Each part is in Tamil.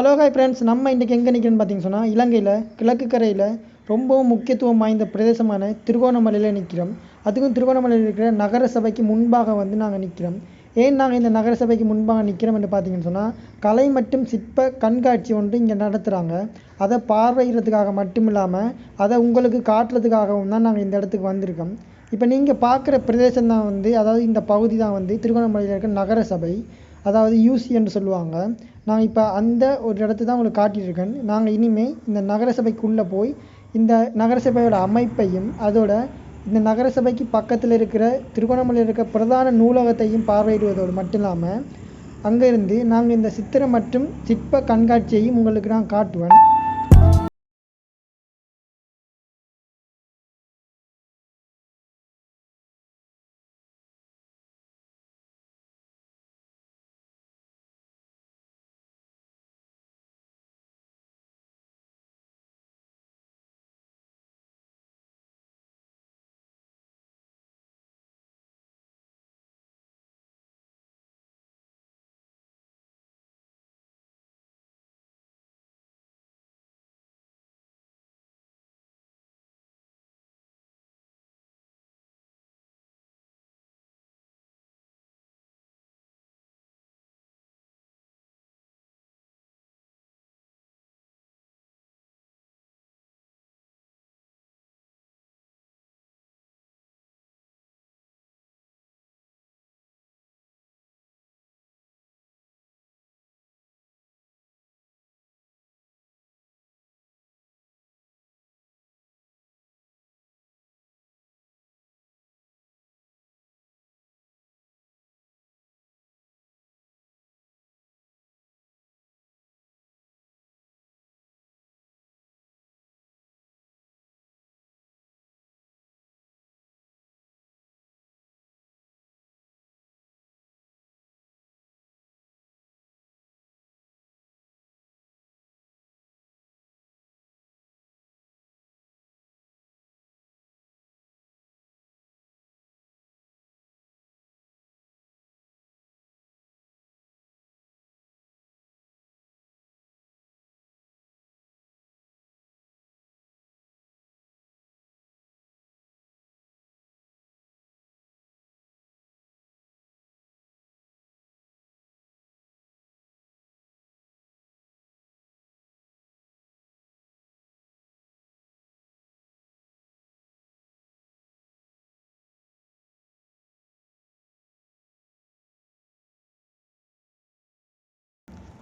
ஹலோ ஹாய் ஃப்ரெண்ட்ஸ், நம்ம இன்றைக்கி எங்கே நிற்கிறோன்னு பார்த்தீங்கன்னு சொன்னால், இலங்கையில் கிழக்கு கரையில் ரொம்பவும் முக்கியத்துவம் வாய்ந்த பிரதேசமான திருகோணமலையில் நிற்கிறோம். அதுக்கும் திருகோணமலையில் இருக்கிற நகர சபைக்கு முன்பாக நாங்கள் நிற்கிறோம். ஏன் நாங்கள் இந்த நகர சபைக்கு முன்பாக நிற்கிறோம் என்று பார்த்தீங்கன்னு சொன்னால், கலை மற்றும் சிற்ப கண்காட்சி ஒன்று இங்கே நடத்துகிறாங்க. அதை பார்வையிடுறதுக்காக மட்டும் இல்லாமல் அதை உங்களுக்கு காட்டுறதுக்காகவும் தான் நாங்கள் இந்த இடத்துக்கு வந்திருக்கோம். இப்போ நீங்கள் பார்க்குற பிரதேசம் தான் அதாவது இந்த பகுதி தான் திருகோணமலையில் இருக்கிற நகர சபை, அதாவது யூசி என்று சொல்லுவாங்க. நான் இப்போ அந்த ஒரு இடத்த தான் உங்களுக்கு காட்டியிருக்கேன். நாங்கள் இனிமேல் இந்த நகரசபைக்குள்ளே போய் இந்த நகரசபையோட அமைப்பையும் அதோட இந்த நகரசபைக்கு பக்கத்தில் இருக்கிற திருகோணமலையில் இருக்கிற பிரதான நூலகத்தையும் பார்வையிடுவதோடு மட்டும் இல்லாமல் அங்கேருந்து நாங்கள் இந்த சித்திரை மற்றும் சிற்ப கண்காட்சியையும் உங்களுக்கு நான் காட்டுவேன்.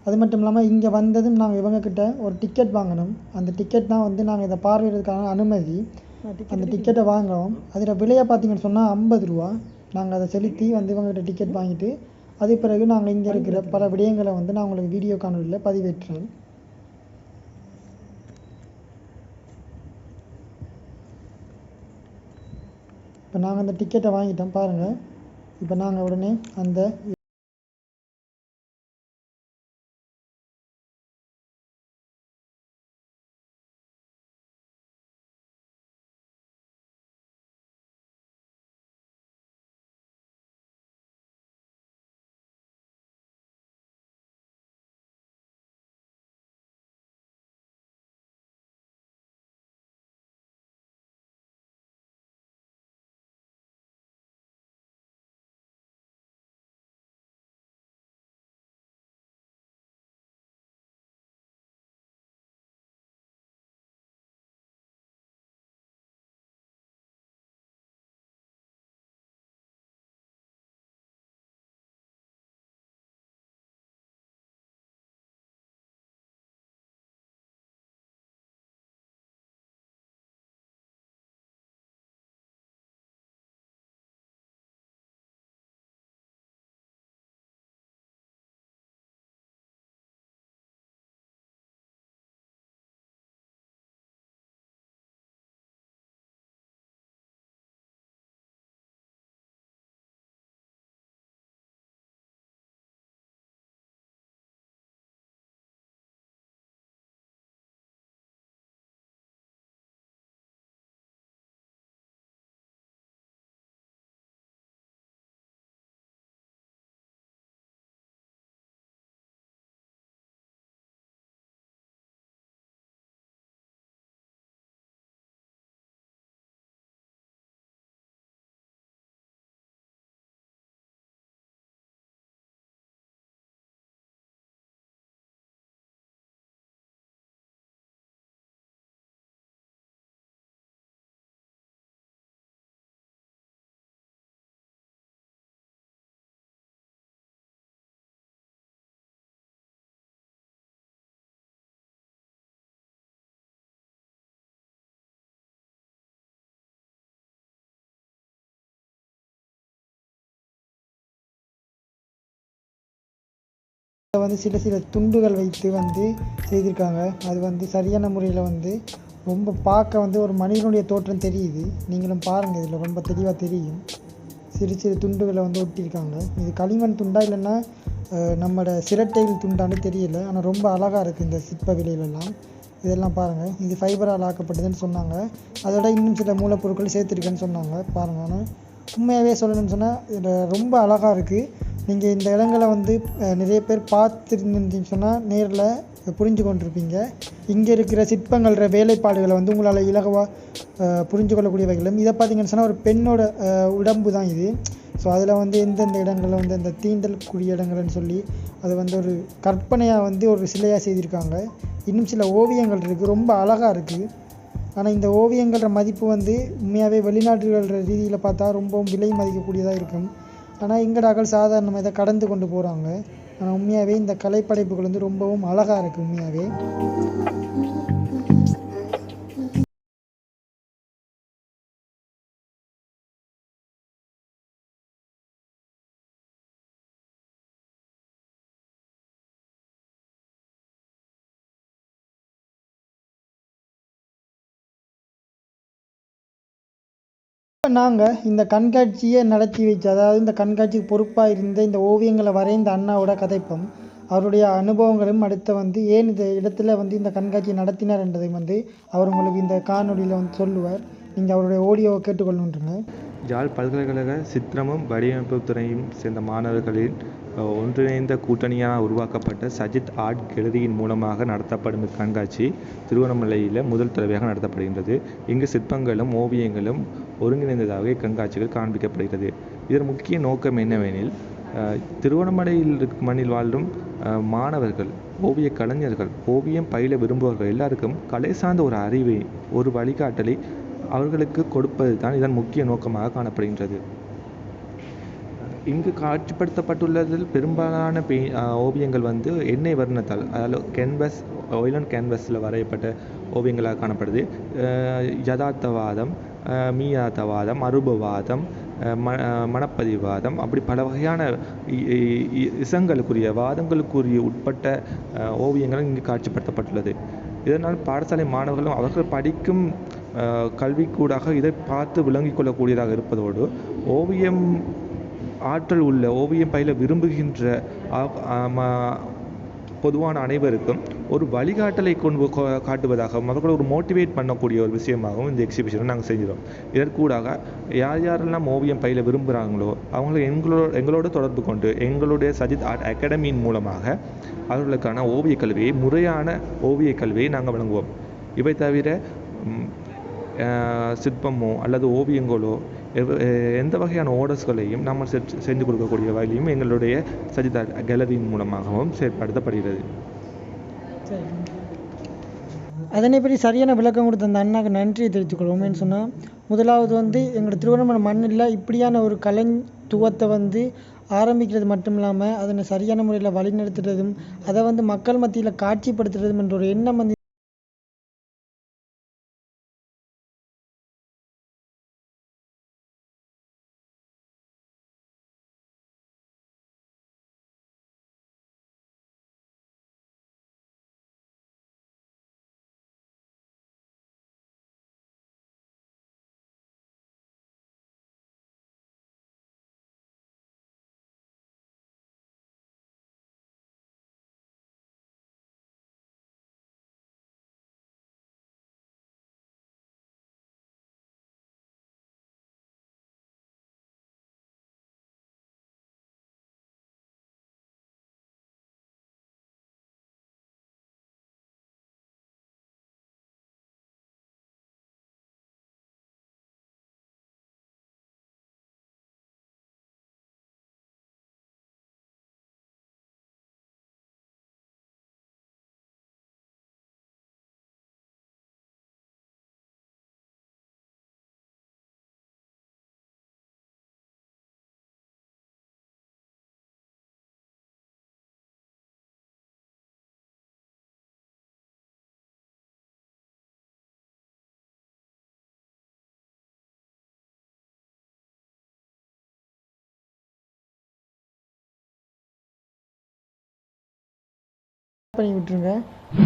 அது மட்டும் இல்லாமல் இங்கே வந்ததும் நாங்கள் இவங்கக்கிட்ட ஒரு டிக்கெட் வாங்கினோம். அந்த டிக்கெட் தான் நாங்கள் இதை பார்வையிடுறதுக்கான அனுமதி. அந்த டிக்கெட்டை வாங்கினோம். அதில் விலையை பார்த்தீங்கன்னு சொன்னால் 50 ரூபா. நாங்கள் அதை செலுத்தி இவங்ககிட்ட டிக்கெட் வாங்கிட்டு அது பிறகு நாங்கள் இங்கே இருக்கிற பல விடயங்களை நான் உங்களுக்கு வீடியோ காணொலியில் பதிவேற்றுறேன். இப்போ நாங்கள் அந்த டிக்கெட்டை வாங்கிட்டோம் பாருங்கள். இப்போ நாங்கள் உடனே அந்த வந்து சில சில துண்டுகள் வைத்து வந்து செய்திருக்காங்க. அது வந்து சரியான முறையில் வந்து ரொம்ப பார்க்க வந்து ஒரு மனிதனுடைய தோற்றம் தெரியுது. நீங்களும் பாருங்கள், இதில் ரொம்ப தெளிவாக தெரியும். சிறு சிறு துண்டுகளை வந்து ஒட்டியிருக்காங்க. இது களிமண் துண்டா இல்லைன்னா நம்மளோட சிரட்டையில் துண்டான்னு தெரியல. ஆனால் ரொம்ப அழகாக இருக்குது இந்த சிற்ப விலையிலெல்லாம். இதெல்லாம் பாருங்கள், இது ஃபைபரால் ஆக்கப்பட்டதுன்னு சொன்னாங்க. அதோட இன்னும் சில மூலப்பொருட்கள் சேர்த்துருக்கேன்னு சொன்னாங்க. பாருங்கள், ஆனால் உண்மையாகவே சொல்லணும்னு சொன்னால் இதில் ரொம்ப அழகாக இருக்குது. நீங்கள் இந்த இடங்களை வந்து நிறைய பேர் பார்த்துருந்தீங்கன்னு சொன்னால் நேரில் புரிஞ்சு கொண்டிருப்பீங்க. இங்கே இருக்கிற சிற்பங்கள வேலைப்பாடுகளை வந்து உங்களால் இலகுவாக புரிஞ்சு கொள்ளக்கூடிய வகையிலும். இதை பார்த்தீங்கன்னு சொன்னால் ஒரு பெண்ணோட உடம்பு தான் இது. ஸோ அதில் வந்து எந்தெந்த இடங்களில் வந்து அந்த தீண்டல் கூடிய இடங்கள்னு சொல்லி அதை வந்து ஒரு கற்பனையாக வந்து ஒரு சிலையாக செய்திருக்காங்க. இன்னும் சில ஓவியங்கள் இருக்குது, ரொம்ப அழகாக இருக்குது. ஆனால் இந்த ஓவியங்கள மதிப்பு வந்து உண்மையாகவே வெளிநாடுகள் ரீதியில் பார்த்தா ரொம்பவும் விலை மதிக்கக்கூடியதாக இருக்கும். ஆனால் எங்கடாக்கள் சாதாரணமாக இதை கடந்து கொண்டு போகிறாங்க. ஆனால் உண்மையாகவே இந்த கலைப்படைப்புகள் வந்து ரொம்பவும் அழகாக இருக்குது உண்மையாகவே. நாங்கள் இந்த கண்காட்சியை நடத்தி வச்சு, அதாவது இந்த கண்காட்சிக்கு பொறுப்பாக இருந்த இந்த ஓவியங்களை வரைந்த அண்ணாவோட கதைப்போம். அவருடைய அனுபவங்களும் அடுத்து வந்து ஏன் இந்த இடத்துல வந்து இந்த கண்காட்சியை நடத்தினார் என்றதை வந்து அவர் உங்களுக்கு இந்த காணொலியில் வந்து சொல்லுவார். நீங்கள் அவருடைய ஆடியோவை கேட்டுக்கொள்ளுன்றங்க. யாழ் பல்கலைக்கழக சித்திரமும் வடிவமைப்பு துறையும் சேர்ந்த மாணவர்களின் ஒன்றிணைந்த கூட்டணியாக உருவாக்கப்பட்ட சஜித் ஆர்ட் கேலரியின் மூலமாக நடத்தப்படும் இக்கண்காட்சி திருவண்ணாமலையில் முதல் தடவையாக நடத்தப்படுகின்றது. இங்கு சிற்பங்களும் ஓவியங்களும் ஒருங்கிணைந்ததாக இக்கண்காட்சிகள் காண்பிக்கப்படுகிறது. இதன் முக்கிய நோக்கம் என்னவெனில், திருவண்ணாமலையில் மண்ணில் வாழும் மாணவர்கள், ஓவிய கலைஞர்கள், ஓவியம் பயில விரும்புபவர்கள் எல்லாருக்கும் கலை சார்ந்த ஒரு அறிவை, ஒரு வழிகாட்டலை அவர்களுக்கு கொடுப்பது தான் இதன் முக்கிய நோக்கமாக காணப்படுகின்றது. இங்கு காட்சிப்படுத்தப்பட்டுள்ளதில் பெரும்பாலான ஓவியங்கள் வந்து எண்ணெய் வர்ணத்தால், அதாவது கேன்வஸ், ஆயில் அண்ட் கேன்வஸில் வரையப்பட்ட ஓவியங்களாக காணப்படுது. யதார்த்தவாதம், மீயார்த்தவாதம், அரூபவாதம், மனப்பதிவாதம், அப்படி பல வகையான இசங்களுக்குரிய வாதங்களுக்குரிய உட்பட்ட ஓவியங்கள் இங்கு காட்சிப்படுத்தப்பட்டுள்ளது. இதனால் பாடசாலை மாணவர்களும் அவர்கள் படிக்கும் கல்விக்கூடாக இதை பார்த்து விளங்கிக் கொள்ளக்கூடியதாக இருப்பதோடு, ஓவியம் ஆற்றல் உள்ள, ஓவியம் பயில விரும்புகின்ற பொதுவான அனைவருக்கும் ஒரு வழிகாட்டலை கொண்டு காட்டுவதாகவும் அவர்களை ஒரு மோட்டிவேட் பண்ணக்கூடிய ஒரு விஷயமாகவும் இந்த எக்ஸிபிஷனை நாங்கள் செஞ்சிடும். இதற்கூடாக யார் யாரெல்லாம் ஓவியம் பயில விரும்புகிறாங்களோ அவங்களை எங்களோட தொடர்பு கொண்டு எங்களுடைய சஜித் ஆர்ட் அகாடமியின் மூலமாக அவர்களுக்கான ஓவிய கல்வியை, முறையான ஓவிய கல்வியை நாங்கள் வழங்குவோம். இவை தவிர சிற்பமோ அல்லது ஓவியங்களோ எந்த வகையான ஆர்டர்ஸ்களையும் நம்ம செஞ்சு கொடுக்கக்கூடிய வகையிலையும் எங்களுடைய சஜித் ஆர்ட் கேலரியின் மூலமாகவும் செயற்படுத்தப்படுகிறது. அதனை பற்றி சரியான விளக்கம் கொடுத்த அந்த அண்ணாக்கு நன்றியை தெரிவித்துக்கொள்வோம். ஏன்னு சொன்னால், முதலாவது வந்து எங்களோட திருவண்ணாமலை மண்ணில் இப்படியான ஒரு கலைத்துவத்தை வந்து ஆரம்பிக்கிறது மட்டும் இல்லாமல் அதனை சரியான முறையில் வழிநடத்துறதும், அதை வந்து மக்கள் மத்தியில் காட்சிப்படுத்துறதும் என்ற ஒரு எண்ணம் வந்து பண்ணி விட்டுருங்க.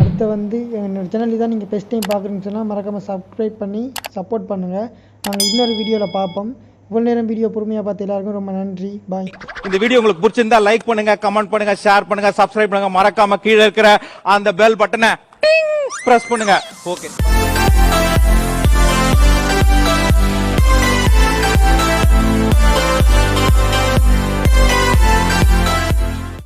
அடுத்து வந்து என்னோடய சேனல் இதான் நீங்கள் ஃபஸ்ட் டைம் பார்க்குறீங்கன்னு சொன்னால் மறக்காமல் சப்ஸ்கிரைப் பண்ணி சப்போர்ட் பண்ணுங்கள். நாங்கள் இன்னொரு வீடியோவில் பார்ப்போம். இவ்வளோ நேரம் வீடியோ பொறுமையாக பார்த்து எல்லாருக்கும் ரொம்ப நன்றி. பாய். இந்த வீடியோ உங்களுக்கு பிடிச்சிருந்தா லைக் பண்ணுங்க, கமெண்ட் பண்ணுங்க, ஷேர் பண்ணுங்க, சப்ஸ்கிரைப் பண்ணுங்க. மறக்காம கீழே இருக்கிற அந்த பெல் பட்டனை பிரஸ் பண்ணுங்க. ஓகே.